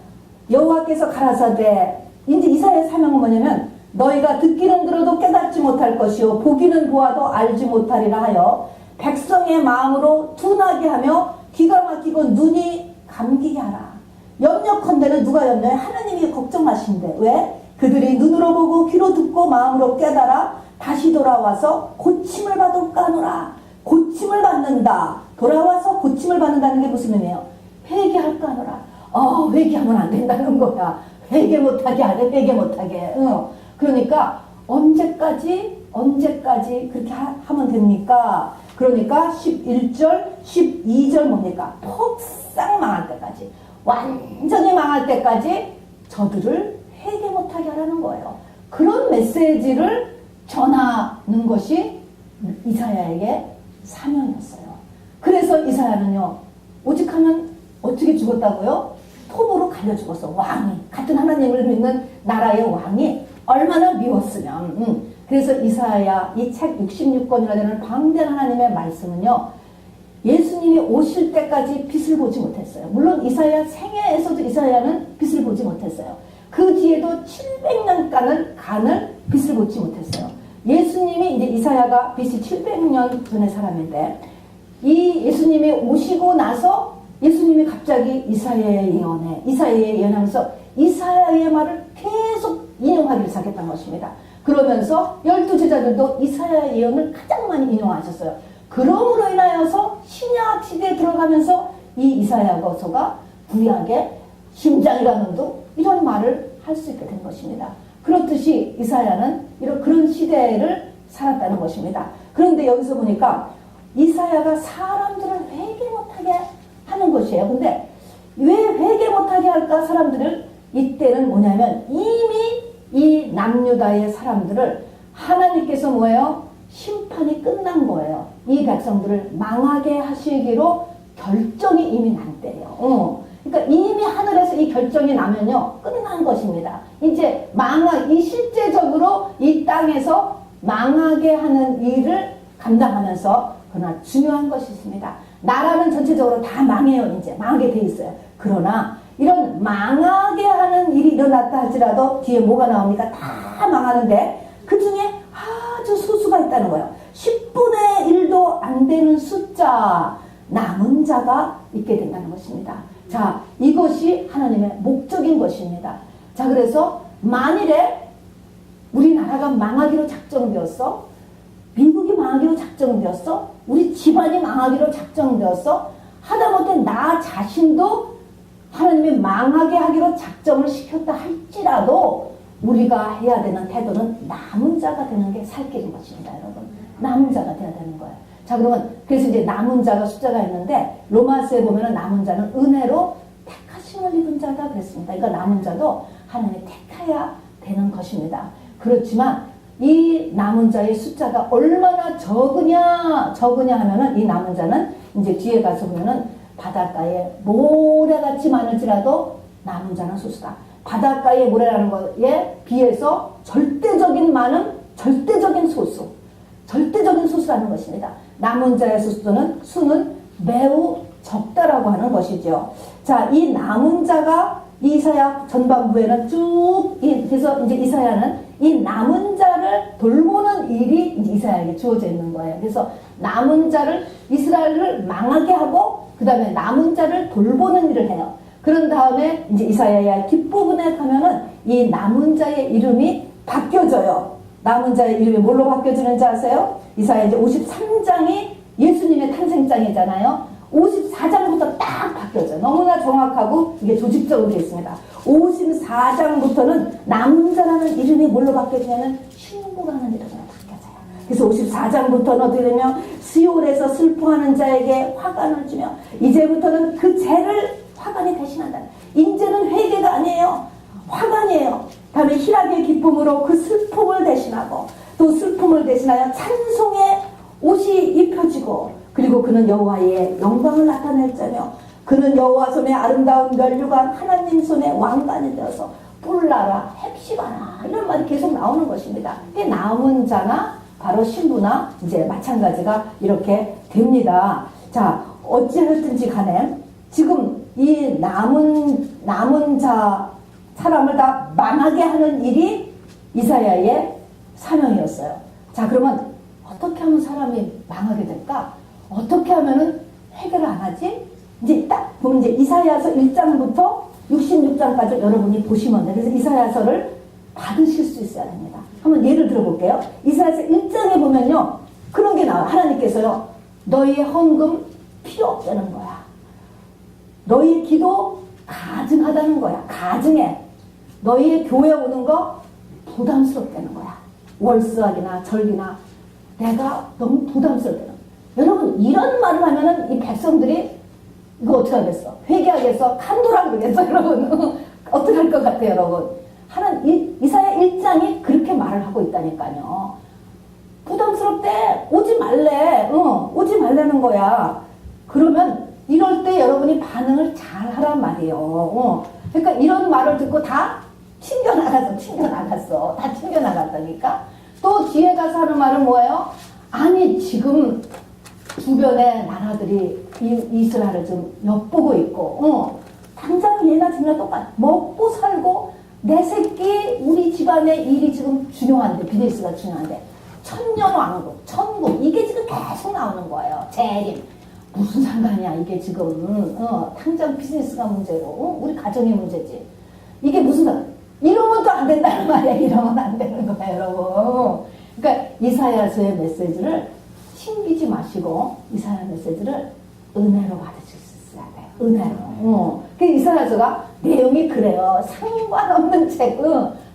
Speaker 1: 여호와께서 가라사대, 이제 이사야의 사명은 뭐냐면 너희가 듣기는 들어도 깨닫지 못할 것이요 보기는 보아도 알지 못하리라 하여 백성의 마음으로 둔하게 하며 귀가 막히고 눈이 감기게 하라. 염려컨대는 누가 염려해? 하나님이 걱정하신대. 왜? 그들이 눈으로 보고 귀로 듣고 마음으로 깨달아 다시 돌아와서 고침을 받을까 하노라. 고침을 받는다. 돌아와서 고침을 받는다는 게 무슨 의미예요? 회개할까 하노라. 회개하면 안 된다는 거야. 회개 못하게 하래. 회개 못하게. 그러니까 언제까지 그렇게 하면 됩니까? 그러니까 11절, 12절 뭡니까? 폭삭 망할 때까지, 완전히 망할 때까지 저들을 회개 못하게 하라는 거예요. 그런 메시지를 전하는 것이 이사야에게 사명이었어요. 그래서 이사야는요, 오직하면 어떻게 죽었다고요? 톱으로 갈려 죽었어. 왕이, 같은 하나님을 믿는 나라의 왕이 얼마나 미웠으면. 그래서 이사야 이 책 66권이나 되는 광대한 하나님의 말씀은요, 예수님이 오실 때까지 빛을 보지 못했어요. 물론 이사야 생애에서도 이사야는 빛을 보지 못했어요. 그 뒤에도 700년간을 빛을 보지 못했어요. 예수님이 이제 이사야가 BC 700년 전의 사람인데, 이 예수님이 오시고 나서 예수님이 갑자기 이사야의 예언하면서 이사야의 말을 계속 인용하기를 시작했던 것입니다. 그러면서 12제자들도 이사야의 예언을 가장 많이 인용하셨어요. 그러므로 인하여서 신약 시대에 들어가면서 이 이사야서가 구약의 심장이라는 둥 이런 말을 할 수 있게 된 것입니다. 그렇듯이 이사야는 그런 시대를 살았다는 것입니다. 그런데 여기서 보니까 이사야가 사람들을 회개 못하게 하는 것이에요. 근데 왜 회개 못하게 할까? 사람들을 이때는 뭐냐면 이미 이 남유다의 사람들을 하나님께서 뭐예요? 심판이 끝난 거예요. 이 백성들을 망하게 하시기로 결정이 이미 난 때예요. 그러니까 이미 하늘에서 이 결정이 나면요, 끝난 것입니다. 이제 이 실제적으로 이 땅에서 망하게 하는 일을 감당하면서, 그러나 중요한 것이 있습니다. 나라는 전체적으로 다 망해요. 이제 망하게 돼 있어요. 그러나 이런 망하게 하는 일이 일어났다 할지라도 뒤에 뭐가 나옵니까? 다 망하는데 그 중에 아주 소수가 있다는 거예요. 10분의 1도 안 되는 숫자, 남은 자가 있게 된다는 것입니다. 자, 이것이 하나님의 목적인 것입니다. 자, 그래서 만일에 우리나라가 망하기로 작정되었어, 미국이 망하기로 작정되었어, 우리 집안이 망하기로 작정되었어, 하다못해 나 자신도 하나님이 망하게 하기로 작정을 시켰다 할지라도 우리가 해야 되는 태도는 남은 자가 되는 게 살 길인 것입니다, 여러분. 남은 자가 돼야 되는 거예요. 자, 그러면 그래서 이제 남은 자가 숫자가 있는데 로마서에 보면은 남은 자는 은혜로 택하심을 입은 자다 그랬습니다. 그러니까 남은 자도 하나님이 택해야 되는 것입니다. 그렇지만 이 남은 자의 숫자가 얼마나 적으냐 하면은 이 남은 자는 이제 뒤에 가서 보면은 바닷가에 모래같이 많을지라도 남은 자는 소수다. 바닷가의 모래라는 것에 비해서 절대적인 소수라는 것입니다. 남은 자의 수는 매우 적다라고 하는 것이죠. 자, 이 남은 자가 이사야 전반부에는 쭉, 그래서 이제 이사야는 이 남은 자를 돌보는 일이 이사야에게 주어져 있는 거예요. 그래서 남은 자를, 이스라엘을 망하게 하고, 그 다음에 남은 자를 돌보는 일을 해요. 그런 다음에 이제 이사야의 뒷부분에 가면은 이 남은 자의 이름이 바뀌어져요. 남은 자의 이름이 뭘로 바뀌어지는지 아세요? 이사야 이제 53장이 예수님의 탄생장이잖아요. 54장부터 딱 바뀌어져요. 너무나 정확하고 이게 조직적으로 되어 있습니다. 54장부터는 남은 자라는 이름이 뭘로 바뀌어지냐면 신부라는 이름으로 바뀌어져요. 그래서 54장부터는 어떻게 되냐면 시올에서 슬퍼하는 자에게 화관을 주며, 이제부터는 그 죄를 화관이 대신한다. 이제는 회개가 아니에요. 화관이에요. 다음에 희락의 기쁨으로 그 슬픔을 대신하고, 또 슬픔을 대신하여 찬송의 옷이 입혀지고, 그리고 그는 여호와의 영광을 나타낼 자며, 그는 여호와 손에 아름다운 면류관, 하나님 손에 왕관이 되어서 뿔나라 헵시바나 이런 말이 계속 나오는 것입니다. 남은 자나 바로 신부나 이제 마찬가지가 이렇게 됩니다. 자, 어찌하였든지 간에 지금 이 남은 자 사람을 다 망하게 하는 일이 이사야의 사명이었어요. 자, 그러면 어떻게 하면 사람이 망하게 될까? 어떻게 하면은 회개를 안 하지? 이제 딱 보면 이제 이사야서 1장부터 66장까지 여러분이 보시면 돼요. 그래서 이사야서를 받으실 수 있어야 됩니다. 한번 예를 들어볼게요. 이사야서 1장에 보면요, 그런 게 나와요. 하나님께서요, 너희의 헌금 필요 없다는 거야. 너희의 기도 가증하다는 거야. 가증해. 너희의 교회 오는 거 부담스럽다는 거야. 월수학이나 절기나 내가 너무 부담스럽다는 거야. 여러분, 이런 말을 하면은 이 백성들이 이거 어떻게 하겠어? 회개하겠어? 간도라 그러겠어, 여러분? 어떻게 할 것 같아요, 여러분? 이사야 1장이 그렇게 말을 하고 있다니까요. 부담스럽대. 오지 말래. 오지 말라는 거야. 그러면 이럴 때 여러분이 반응을 잘 하란 말이에요. 그러니까 이런 말을 듣고 다 튕겨나갔어. 다 튕겨나갔다니까. 또 뒤에 가서 하는 말은 뭐예요? 아니, 지금 주변의 나라들이 이스라엘을 좀 엿보고 있고, 당장 얘나 지나 똑같아. 먹고 살고, 내 새끼, 우리 집안의 일이 지금 중요한데, 비즈니스가 중요한데, 천년왕국, 천국, 이게 지금 계속 나오는 거예요. 재림. 무슨 상관이야, 이게 지금. 당장 비즈니스가 문제고, 우리 가정이 문제지. 이게 무슨 상관, 이러면 또 안 된다는 말이야. 이러면 안 되는 거야, 여러분. 그러니까 이사야서의 메시지를 튕기지 마시고, 이사야 메시지를 은혜로 받으실 수 있어야 돼. 은혜로. 그 이사야서가 내용이 그래요. 상관없는 책,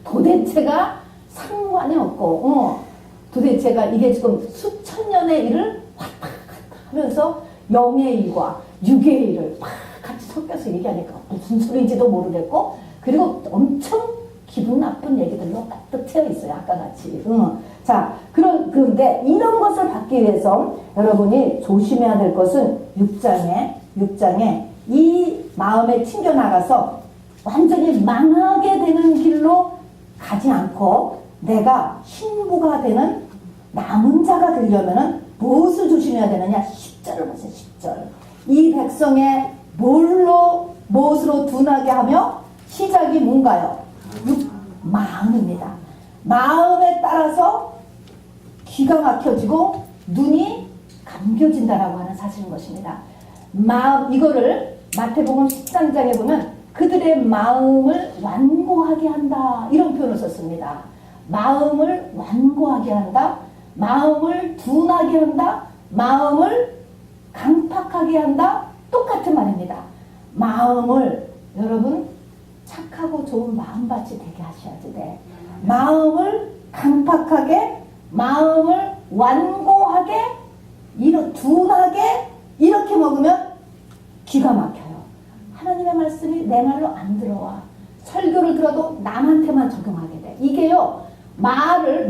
Speaker 1: 도대체가 상관이 없고, 도대체가 이게 지금 수천 년의 일을 왔다 갔다 하면서 영의 일과 육의 일을 막 같이 섞여서 얘기하니까 무슨 소리인지도 모르겠고, 그리고 엄청 기분 나쁜 얘기들로 가득 채워 있어요. 아까 같이. 자, 그런데 이런 것을 받기 위해서 여러분이 조심해야 될 것은 6장에 이 마음에 튕겨나가서 완전히 망하게 되는 길로 가지 않고 내가 신부가 되는 남은 자가 되려면은 무엇을 조심해야 되느냐? 10절을 보세요. 10절. 이 백성의 무엇으로 둔하게 하며 시작이 뭔가요? 마음입니다. 마음에 따라서 귀가 막혀지고 눈이 감겨진다라고 하는 사실인 것입니다. 이거를 마태복음 13장에 보면 그들의 마음을 완고하게 한다, 이런 표현을 썼습니다. 마음을 완고하게 한다, 마음을 둔하게 한다, 마음을 강팍하게 한다, 똑같은 말입니다. 마음을 여러분 착하고 좋은 마음밭이 되게 하셔야지 돼. 마음을 강팍하게, 마음을 완고하게, 둔하게 이렇게 먹으면 기가 막혀요. 하나님의 말씀이 내 말로 안 들어와. 설교를 들어도 남한테만 적용하게 돼. 이게요,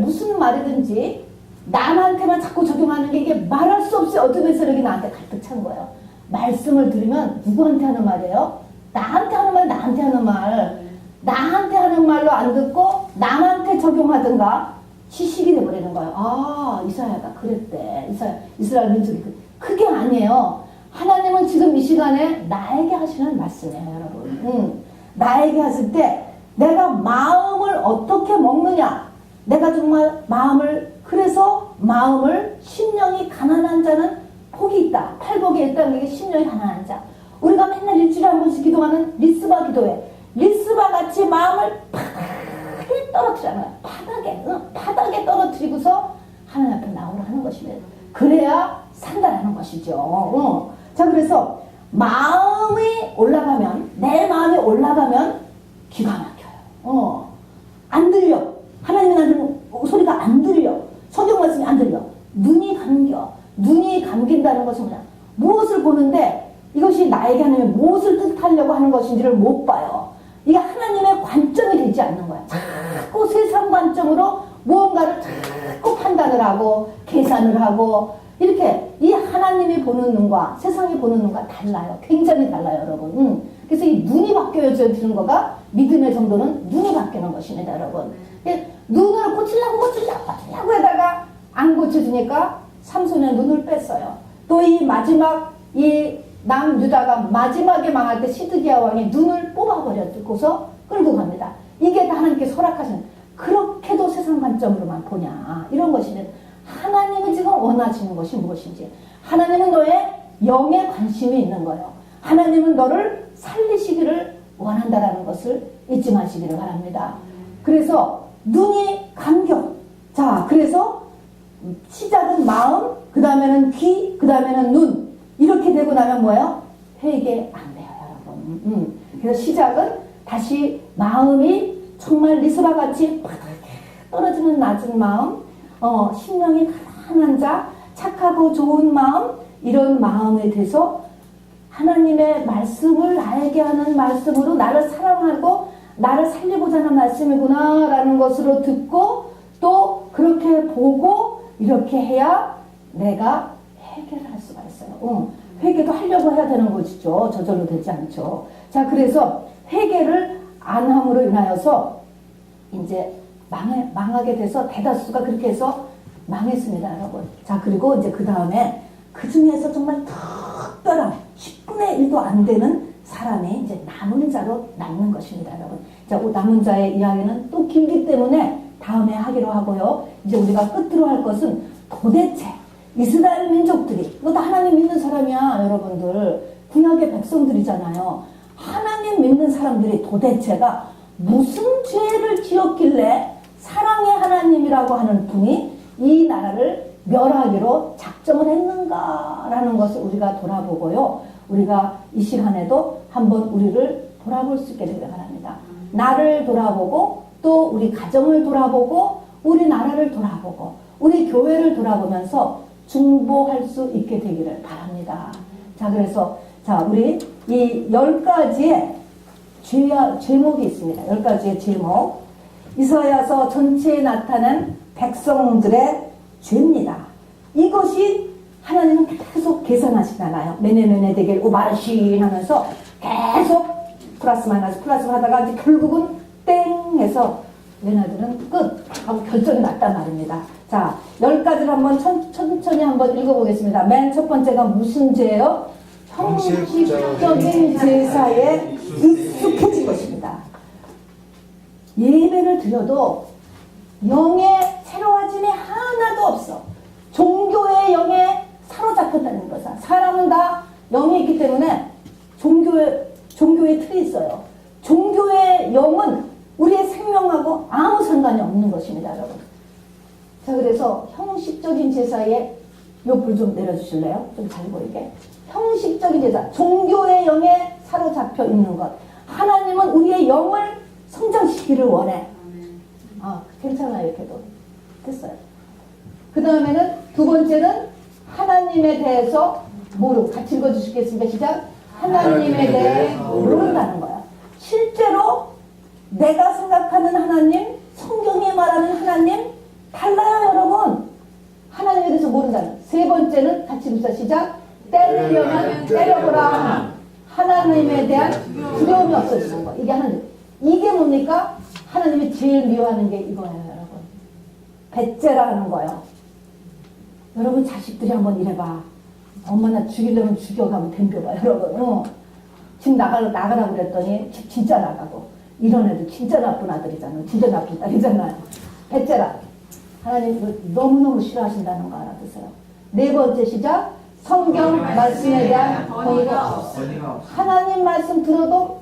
Speaker 1: 무슨 말이든지 남한테만 자꾸 적용하는 게 이게 말할 수 없이 어둠의 세력이 나한테 가득 찬 거예요. 말씀을 들으면 누구한테 하는 말이에요? 나한테 하는 말, 나한테 하는 말. 나한테 하는 말로 안 듣고 남한테 적용하든가 지식이 돼버리는 거예요. 아, 이사야가 그랬대. 이스라엘 민족이 그게 아니에요. 하나님은 지금 이 시간에 나에게 하시는 말씀이에요, 여러분. 나에게 하실 때 내가 마음을 어떻게 먹느냐. 내가 정말 그래서 마음을, 심령이 가난한 자는 복이 있다. 팔복이 있다는 게 심령이 가난한 자. 우리가 맨날 일주일에 한 번씩 기도하는 리스바 기도회. 리스바 같이 마음을 바닥에 떨어뜨리는 거야. 바닥에 떨어뜨리고서 하나님 앞에 나오라 하는 것입니다. 그래야 산다라는 것이죠. 자, 그래서 내 마음이 올라가면 기가 막혀요. 안 들려. 하나님이 나는 소리가 안 들려. 성경 말씀이 안 들려. 눈이 감겨. 눈이 감긴다는 것은 뭐냐? 무엇을 보는데 이것이 나에게 하나님의 무엇을 뜻하려고 하는 것인지를 못 봐요. 이게 하나님의 관점이 되지 않는 거야. 자꾸 세상 관점으로 무언가를 자꾸 판단을 하고 계산을 하고, 이렇게 이 하나님이 보는 눈과 세상이 보는 눈과 달라요. 굉장히 달라요, 여러분. 그래서 이 눈이 바뀌어지는 거가 믿음의 정도는 눈이 바뀌는 것입니다, 여러분. 눈을 고치려고 하다가 안 고쳐지니까 삼손의 눈을 뺐어요. 또 이 마지막 남유다가 마지막에 망할 때 시드기야 왕이 눈을 뽑아버렸고서 끌고 갑니다. 이게 다 하나님께서 허락하시는, 그렇게도 세상 관점으로만 보냐, 이런 것이면 하나님이 지금 원하시는 것이 무엇인지, 하나님은 너의 영에 관심이 있는 거예요. 하나님은 너를 살리시기를 원한다라는 것을 잊지 마시기를 바랍니다. 그래서 눈이 감겨. 자, 그래서 시작은 마음, 그 다음에는 귀, 그 다음에는 눈, 이렇게 되고 나면 뭐예요? 회개 안 돼요, 여러분. 그래서 시작은 다시 마음이 정말 리스바 같이 바닥에 떨어지는 낮은 마음, 심령이 가난한 자. 착하고 좋은 마음, 이런 마음에 대해서 하나님의 말씀을 알게 하는 말씀으로 나를 사랑하고 나를 살리고자 하는 말씀이구나 라는 것으로 듣고 또 그렇게 보고 이렇게 해야 내가 회개를 할 수가 있어요. 회개도 하려고 해야 되는 것이죠. 저절로 되지 않죠. 자, 그래서 회개를 안 함으로 인하여서 이제 망하게 돼서 대다수가 그렇게 해서 망했습니다, 여러분. 자, 그리고 이제 그 다음에 그 중에서 정말 특별한 10분의 1도 안 되는 사람이 이제 남은 자로 남는 것입니다, 여러분. 자, 남은 자의 이야기는 또 길기 때문에 다음에 하기로 하고요. 이제 우리가 끝으로 할 것은 도대체 이스라엘 민족들이, 이거 다 하나님 믿는 사람이야, 여러분들. 구약의 백성들이잖아요. 하나님 믿는 사람들이 도대체가 무슨 죄를 지었길래 사랑의 하나님이라고 하는 분이 이 나라를 멸하기로 작정을 했는가라는 것을 우리가 돌아보고요. 우리가 이 시간에도 한번 우리를 돌아볼 수 있게 되길 바랍니다. 나를 돌아보고 또 우리 가정을 돌아보고 우리 나라를 돌아보고 우리 교회를 돌아보면서 중보할 수 있게 되기를 바랍니다. 자, 그래서 자, 우리 이 10가지의 제목이 있습니다. 10가지의 제목. 이사야서 전체에 나타난 백성들의 죄입니다. 이것이 하나님은 계속 계산하시잖아요. 메네메네 되길 오바르신 하면서 계속 플러스 마이너스 하다가 이제 결국은 땡 해서 얘네들은 끝 하고 결정이 났단 말입니다. 자, 10가지를 한번 천천히 한번 읽어보겠습니다. 맨 첫 번째가 무슨 죄예요? 형식적인 제사에 익숙해진 것입니다. 예배를 드려도 영의 새로워짐이 하나도 없어. 종교의 영에 사로잡혔다는 거죠. 사람은 다 영이 있기 때문에 종교의 틀이 있어요. 종교의 영은 우리의 생명하고 아무 상관이 없는 것입니다, 여러분. 자, 그래서 형식적인 제사에 요 불 좀 내려주실래요? 좀 잘 보이게. 형식적인 제사, 종교의 영에 사로잡혀 있는 것. 하나님은 우리의 영을 성장시키기를 원해. 괜찮아요, 이렇게도. 됐어요. 그 다음에는 두 번째는 하나님에 대해서 모르고, 같이 읽어주시겠습니까? 시작. 하나님에 대해 모른다는 거야. 실제로 내가 생각하는 하나님, 성경이 말하는 하나님 달라요, 여러분. 하나님에 대해서 모른다는. 세 번째는 같이 읽자. 시작. 때리려면 때려보라. 하나님에 대한 두려움이 없어지는 거. 이게 하나님. 이게 뭡니까? 하나님이 제일 미워하는 게 이거예요, 여러분. 배째라는 거예요. 여러분 자식들이 한번 이래봐. 엄마 나 죽이려면 죽여가면 덤벼봐, 여러분. 집 나가라고 그랬더니 집 진짜 나가고. 이런 애들 진짜 나쁜 아들이잖아요. 진짜 나쁜 딸이잖아요. 배째라. 하나님 너무너무 싫어하신다는 거 알아두세요. 네 번째 시작. 성경 말씀에 대한 권위가 없어. 하나님 말씀 들어도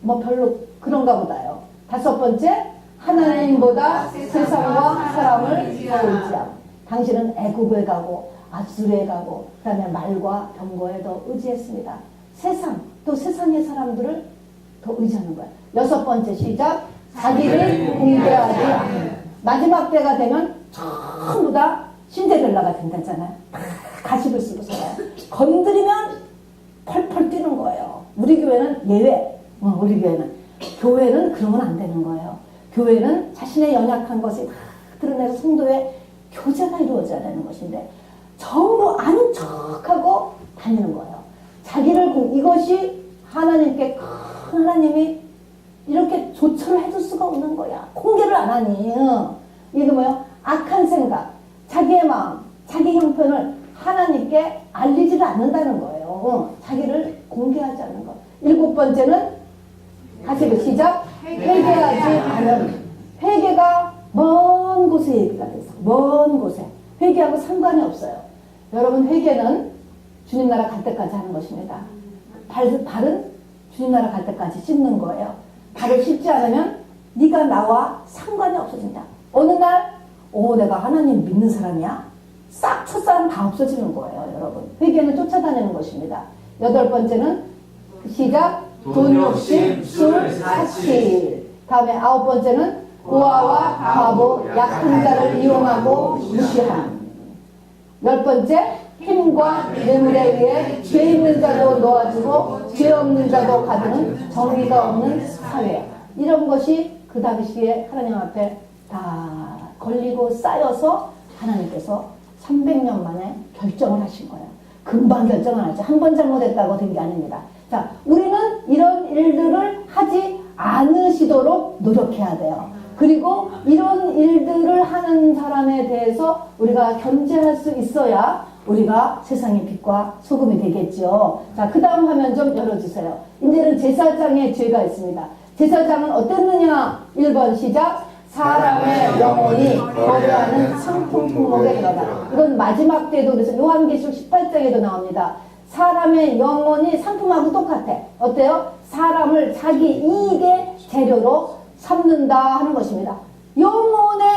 Speaker 1: 뭐 별로 그런가 보다요. 다섯 번째, 하나님보다 세상과 사람을 더 의지하고. 당신은 애굽에 가고 아수르에 가고 그 다음에 말과 병거에 더 의지했습니다. 세상, 또 세상의 사람들을 더 의지하는 거예요. 여섯 번째 시작. 자기를 공개하지 않는. 마지막 때가 되면 전부 다 신데렐라가 된다잖아요. 가십을 쓰고 살아요. 건드리면 펄펄 뛰는 거예요. 우리 교회는 예외. 우리 교회는 그러면 안 되는 거예요. 교회는 자신의 연약한 것이 다 드러내서 성도의 교제가 이루어져야 되는 것인데 전부 아는 척하고 다니는 거예요. 이것이 하나님께 큰 하나님이 이렇게 조처를 해줄 수가 없는 거야. 공개를 안 하니. 이게 뭐예요? 악한 생각, 자기의 마음, 자기 형편을 하나님께 알리지를 않는다는 거예요. 자기를 공개하지 않는 거. 일곱 번째는 다시 시작. 회개하지 않은. 회개가 먼 곳에 얘기가 돼서 먼 곳에 회개하고 상관이 없어요. 여러분 회개는 주님 나라 갈 때까지 하는 것입니다. 발은 주님 나라 갈 때까지 씻는 거예요. 발을 씻지 않으면 네가 나와 상관이 없어진다. 어느 날 내가 하나님 믿는 사람이야? 싹 첫사람 다 없어지는 거예요. 여러분 회개는 쫓아다니는 것입니다. 여덟 번째는 시작. 돈 욕심, 술, 사치. 다음에 아홉 번째는 고아와 바보, 약한 자를 이용하고 무시함. 10번째, 힘과 뇌물에 의해 죄 있는 자도 놓아주고 죄 없는 자도 가두는 정의가 없는 사회. 이런 것이 그 당시에 하나님 앞에 다 걸리고 쌓여서 하나님께서 300년 만에 결정을 하신 거예요. 금방 결정을 하죠. 한 번 잘못했다고 된 게 아닙니다. 자, 우리는 이런 일들을 하지 않으시도록 노력해야 돼요. 그리고 이런 일들을 하는 사람에 대해서 우리가 견제할 수 있어야 우리가 세상의 빛과 소금이 되겠죠. 자, 그 다음 화면 좀 열어주세요. 이제는 제사장의 죄가 있습니다. 제사장은 어땠느냐? 1번 시작. 사람의 영혼이 거래하는 상품 품목에 들어가. 이건 마지막 때도 그래서 요한계시록 18장에도 나옵니다. 사람의 영혼이 상품하고 똑같아. 어때요? 사람을 자기 이익의 재료로 삼는다 하는 것입니다. 영혼의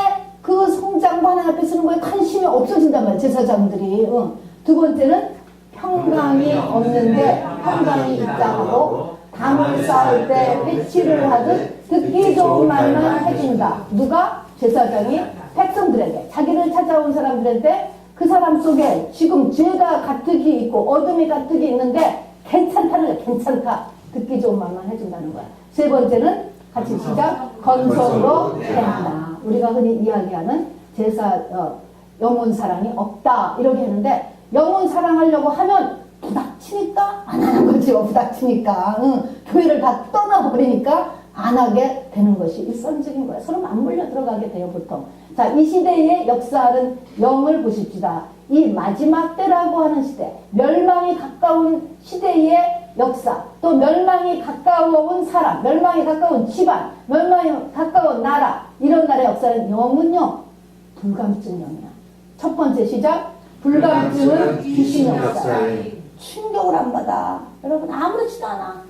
Speaker 1: 그 성장과 하나님 앞에 쓰는 거에 관심이 없어진단 말이에요. 제사장들이. 두 번째는 평강이 없는데 평강이 있다고 담을 쌓을 때 배치를 하듯 듣기 좋은 말만 해준다. 누가? 제사장이 백성들에게, 자기를 찾아온 사람들한테 그 사람 속에 지금 죄가 가득히 있고 어둠이 가득히 있는데 괜찮다는 거야. 괜찮다. 듣기 좋은 말만 해준다는 거야. 세 번째는 같이 시작. 건성으로 대한다. 우리가 흔히 이야기하는 영혼 사랑이 없다 이렇게 했는데, 영혼 사랑하려고 하면 부닥치니까 안 하는 거죠. 부닥치니까. 교회를 다 떠나버리니까 안 하게 되는 것이 일상적인 거예요. 서로 맞물려 들어가게 돼요, 보통. 자, 이 시대의 역사는 영을 보십시다. 이 마지막 때라고 하는 시대, 멸망이 가까운 시대의 역사, 또 멸망이 가까운 사람, 멸망이 가까운 집안, 멸망이 가까운 나라, 이런 나라의 역사는 영은요, 불감증 영이야. 첫 번째 시작. 불감증은 귀신 역사야. 충격을 안 받아. 여러분, 아무렇지도 않아.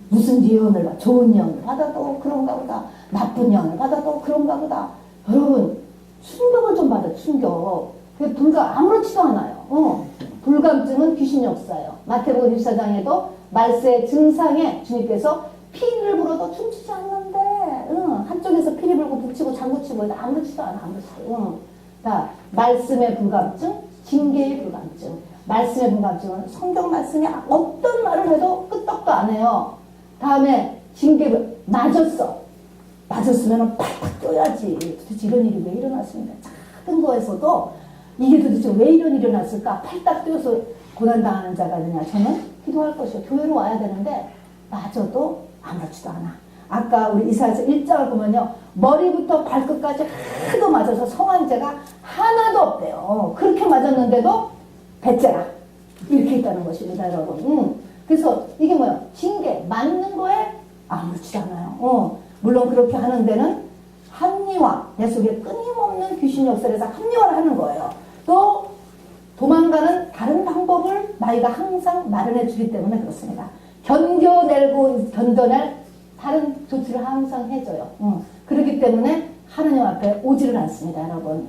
Speaker 1: 무슨 예언을 받아? 좋은 예언을 받아도 그런가 보다. 나쁜 예언을 받아도 그런가 보다. 여러분, 충격을 좀 받아, 충격. 아무렇지도 않아요. 불감증은 귀신 역사예요. 마태복음 24장에도 말세 증상에 주님께서 피를 불어도 춤추지 않는데, 한쪽에서 피를 불고 북치고 장구치고 해도 아무렇지도 않아, 아무렇지도. 자, 말씀의 불감증, 징계의 불감증. 말씀의 불감증은 성경 말씀이 어떤 말을 해도 끄떡도 안 해요. 다음에 징계, 맞았어. 맞았으면 팍팍 뛰어야지. 도대체 이런 일이 왜 일어났습니까? 작은 거에서도 이게 도대체 왜 이런 일이 일어났을까? 팔딱 뛰어서 고난당하는 자가 되냐? 저는 기도할 것이요. 교회로 와야 되는데 맞아도 아무렇지도 않아. 아까 우리 이사야서 1장을 보면요. 머리부터 발끝까지 하나도 맞아서 성한 죄가 하나도 없대요. 그렇게 맞았는데도 배째라. 이렇게 있다는 것입니다, 여러분. 그래서 이게 뭐야? 징계, 맞는 거에 아무렇지도 않아요. 물론 그렇게 하는 데는 합리화, 내 속에 끊임없는 귀신 역설에서 합리화를 하는 거예요. 또 도망가는 다른 방법을 나이가 항상 마련해 주기 때문에 그렇습니다. 견뎌낼 다른 조치를 항상 해줘요. 그렇기 때문에 하나님 앞에 오지를 않습니다, 여러분.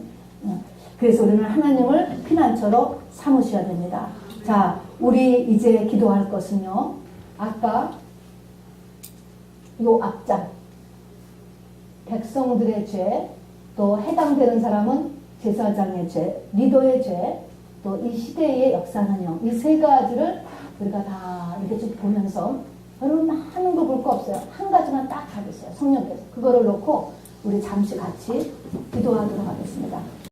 Speaker 1: 그래서 우리는 하나님을 피난처로 삼으셔야 됩니다. 자, 우리 이제 기도할 것은요. 아까 요 앞장, 백성들의 죄, 또 해당되는 사람은 제사장의 죄, 리더의 죄, 또 이 시대의 역사는요. 이 세 가지를 우리가 다 이렇게 쭉 보면서 여러분 하는 거 볼 거 없어요. 한 가지만 딱 하겠어요. 성령께서. 그거를 놓고 우리 잠시 같이 기도하도록 하겠습니다.